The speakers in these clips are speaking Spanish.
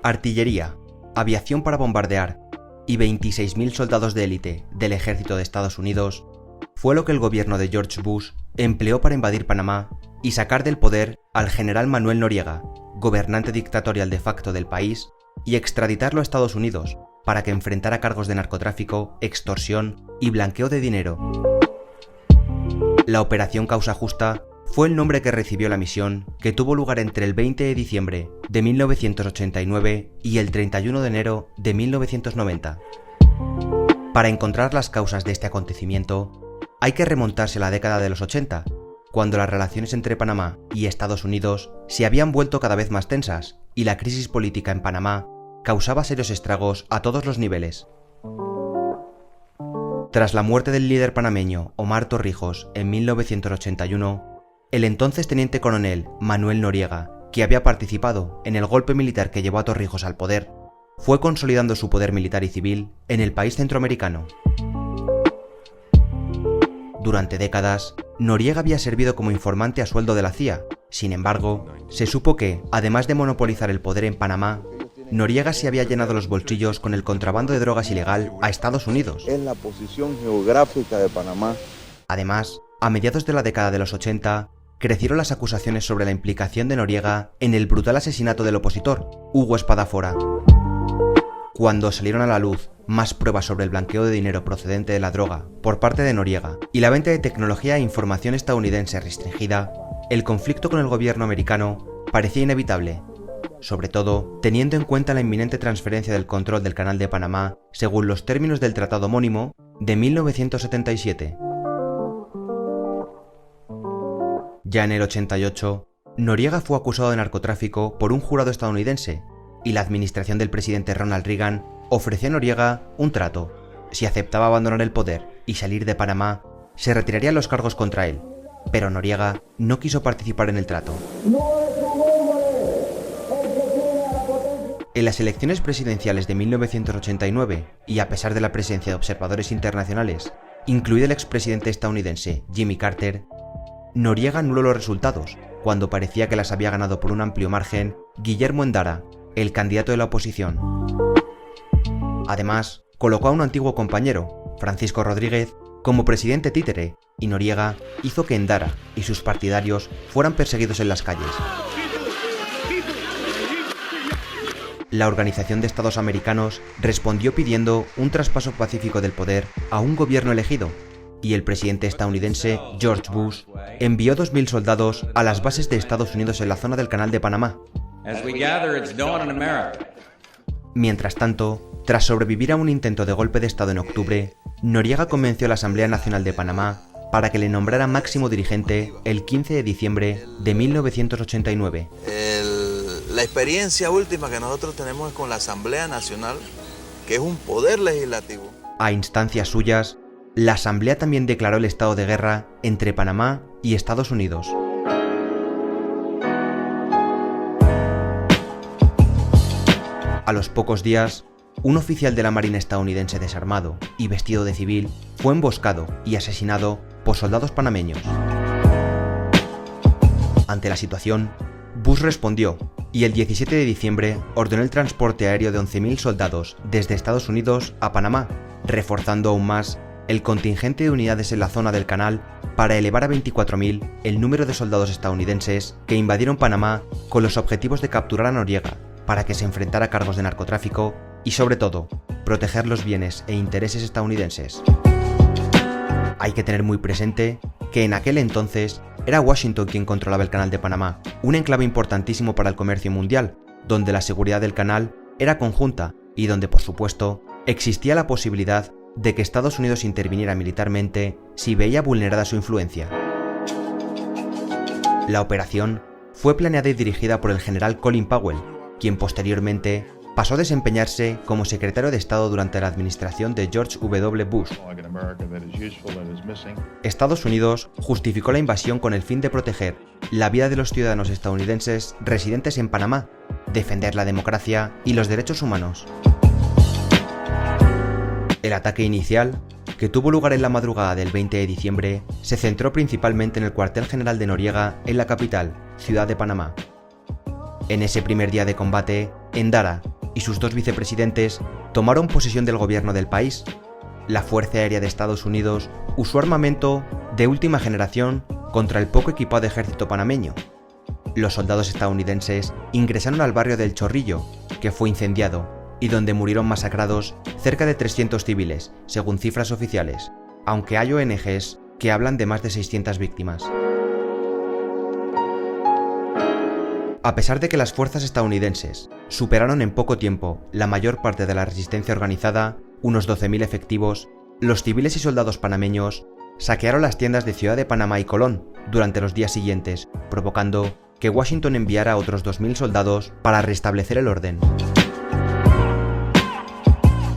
Artillería, aviación para bombardear y 26.000 soldados de élite del ejército de Estados Unidos fue lo que el gobierno de George Bush empleó para invadir Panamá y sacar del poder al general Manuel Noriega, gobernante dictatorial de facto del país, y extraditarlo a Estados Unidos para que enfrentara cargos de narcotráfico, extorsión y blanqueo de dinero. La Operación Causa Justa fue el nombre que recibió la misión, que tuvo lugar entre el 20 de diciembre de 1989 y el 31 de enero de 1990. Para encontrar las causas de este acontecimiento, hay que remontarse a la década de los 80, cuando las relaciones entre Panamá y Estados Unidos se habían vuelto cada vez más tensas y la crisis política en Panamá causaba serios estragos a todos los niveles. Tras la muerte del líder panameño Omar Torrijos en 1981, el entonces teniente coronel Manuel Noriega, que había participado en el golpe militar que llevó a Torrijos al poder, fue consolidando su poder militar y civil en el país centroamericano. Durante décadas, Noriega había servido como informante a sueldo de la CIA. Sin embargo, se supo que, además de monopolizar el poder en Panamá, Noriega se había llenado los bolsillos con el contrabando de drogas ilegal a Estados Unidos. Es la posición geográfica de Panamá. Además, a mediados de la década de los 80, crecieron las acusaciones sobre la implicación de Noriega en el brutal asesinato del opositor, Hugo Espadafora. Cuando salieron a la luz más pruebas sobre el blanqueo de dinero procedente de la droga por parte de Noriega y la venta de tecnología e información estadounidense restringida, el conflicto con el gobierno americano parecía inevitable, sobre todo teniendo en cuenta la inminente transferencia del control del Canal de Panamá según los términos del Tratado Homónimo de 1977. Ya en el 88, Noriega fue acusado de narcotráfico por un jurado estadounidense y la administración del presidente Ronald Reagan ofreció a Noriega un trato. Si aceptaba abandonar el poder y salir de Panamá, se retirarían los cargos contra él, pero Noriega no quiso participar en el trato. En las elecciones presidenciales de 1989, y a pesar de la presencia de observadores internacionales, incluido el expresidente estadounidense Jimmy Carter, Noriega anuló los resultados, cuando parecía que las había ganado por un amplio margen Guillermo Endara, el candidato de la oposición. Además, colocó a un antiguo compañero, Francisco Rodríguez, como presidente títere, y Noriega hizo que Endara y sus partidarios fueran perseguidos en las calles. La Organización de Estados Americanos respondió pidiendo un traspaso pacífico del poder a un gobierno elegido, y el presidente estadounidense George Bush envió 2.000 soldados a las bases de Estados Unidos en la zona del Canal de Panamá. Mientras tanto, tras sobrevivir a un intento de golpe de Estado en octubre, Noriega convenció a la Asamblea Nacional de Panamá para que le nombrara máximo dirigente el 15 de diciembre de 1989. La experiencia última que nosotros tenemos es con la Asamblea Nacional, que es un poder legislativo. A instancias suyas, la Asamblea también declaró el estado de guerra entre Panamá y Estados Unidos. A los pocos días, un oficial de la Marina estadounidense desarmado y vestido de civil fue emboscado y asesinado por soldados panameños. Ante la situación, Bush respondió y el 17 de diciembre ordenó el transporte aéreo de 11.000 soldados desde Estados Unidos a Panamá, reforzando aún más el contingente de unidades en la zona del canal para elevar a 24.000 el número de soldados estadounidenses que invadieron Panamá con los objetivos de capturar a Noriega para que se enfrentara a cargos de narcotráfico y, sobre todo, proteger los bienes e intereses estadounidenses. Hay que tener muy presente que en aquel entonces era Washington quien controlaba el Canal de Panamá, un enclave importantísimo para el comercio mundial, donde la seguridad del canal era conjunta y donde, por supuesto, existía la posibilidad de que Estados Unidos interviniera militarmente si veía vulnerada su influencia. La operación fue planeada y dirigida por el general Colin Powell, quien posteriormente pasó a desempeñarse como secretario de Estado durante la administración de George W. Bush. Estados Unidos justificó la invasión con el fin de proteger la vida de los ciudadanos estadounidenses residentes en Panamá, defender la democracia y los derechos humanos. El ataque inicial que tuvo lugar en la madrugada del 20 de diciembre, se centró principalmente en el cuartel general de Noriega en la capital, Ciudad de Panamá. En ese primer día de combate, Endara y sus dos vicepresidentes tomaron posesión del gobierno del país. La Fuerza Aérea de Estados Unidos usó armamento de última generación contra el poco equipado ejército panameño. Los soldados estadounidenses ingresaron al barrio del Chorrillo, que fue incendiado, y donde murieron masacrados cerca de 300 civiles, según cifras oficiales, aunque hay ONGs que hablan de más de 600 víctimas. A pesar de que las fuerzas estadounidenses superaron en poco tiempo la mayor parte de la resistencia organizada, unos 12.000 efectivos, los civiles y soldados panameños saquearon las tiendas de Ciudad de Panamá y Colón durante los días siguientes, provocando que Washington enviara a otros 2.000 soldados para restablecer el orden.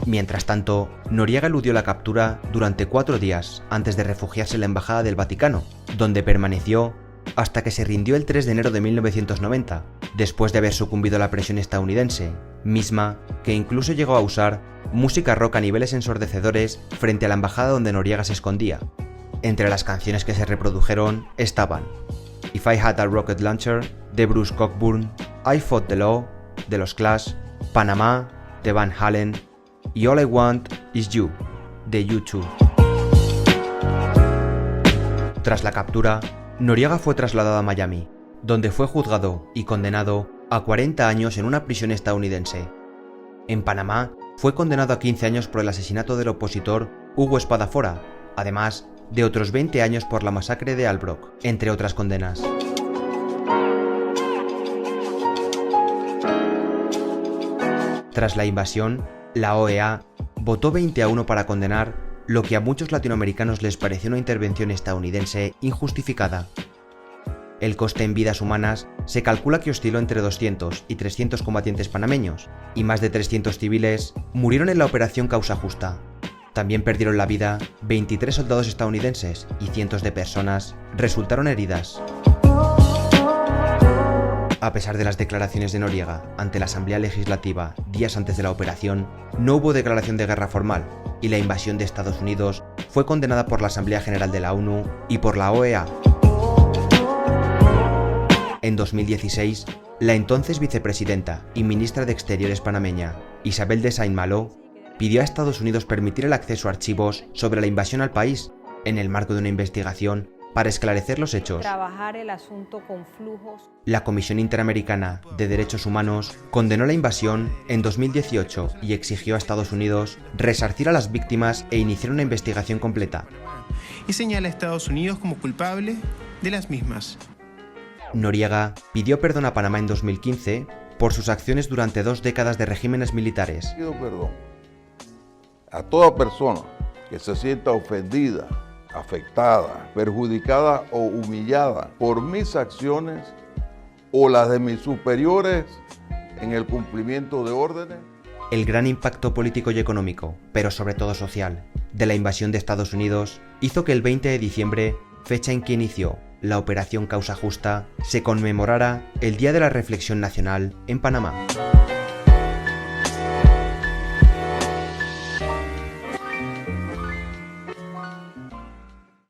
Mientras tanto, Noriega eludió la captura durante 4 días antes de refugiarse en la Embajada del Vaticano, donde permaneció hasta que se rindió el 3 de enero de 1990, después de haber sucumbido a la presión estadounidense, misma que incluso llegó a usar música rock a niveles ensordecedores frente a la embajada donde Noriega se escondía. Entre las canciones que se reprodujeron estaban If I Had a Rocket Launcher, de Bruce Cockburn, I Fought the Law, de los Clash, Panamá, de Van Halen, y All I Want Is You, de U2. Tras la captura, Noriega fue trasladado a Miami, donde fue juzgado y condenado a 40 años en una prisión estadounidense. En Panamá, fue condenado a 15 años por el asesinato del opositor Hugo Espadafora, además de otros 20 años por la masacre de Albrook, entre otras condenas. Tras la invasión, la OEA votó 20-1 para condenar lo que a muchos latinoamericanos les pareció una intervención estadounidense injustificada. El coste en vidas humanas se calcula que osciló entre 200 y 300 combatientes panameños, y más de 300 civiles murieron en la operación Causa Justa. También perdieron la vida 23 soldados estadounidenses y cientos de personas resultaron heridas. A pesar de las declaraciones de Noriega ante la Asamblea Legislativa días antes de la operación, no hubo declaración de guerra formal, y la invasión de Estados Unidos fue condenada por la Asamblea General de la ONU y por la OEA. En 2016, la entonces vicepresidenta y ministra de Exteriores panameña, Isabel de Saint-Malo, pidió a Estados Unidos permitir el acceso a archivos sobre la invasión al país, en el marco de una investigación para esclarecer los hechos. Trabajar el asunto con flujos. La Comisión Interamericana de Derechos Humanos condenó la invasión en 2018 y exigió a Estados Unidos resarcir a las víctimas e iniciar una investigación completa. Y señala a Estados Unidos como culpable de las mismas. Noriega pidió perdón a Panamá en 2015 por sus acciones durante 2 décadas de regímenes militares. Pido perdón a toda persona que se sienta ofendida, afectada, perjudicada o humillada por mis acciones o las de mis superiores en el cumplimiento de órdenes. El gran impacto político y económico, pero sobre todo social, de la invasión de Estados Unidos hizo que el 20 de diciembre, fecha en que inició la Operación Causa Justa, se conmemorara el Día de la Reflexión Nacional en Panamá.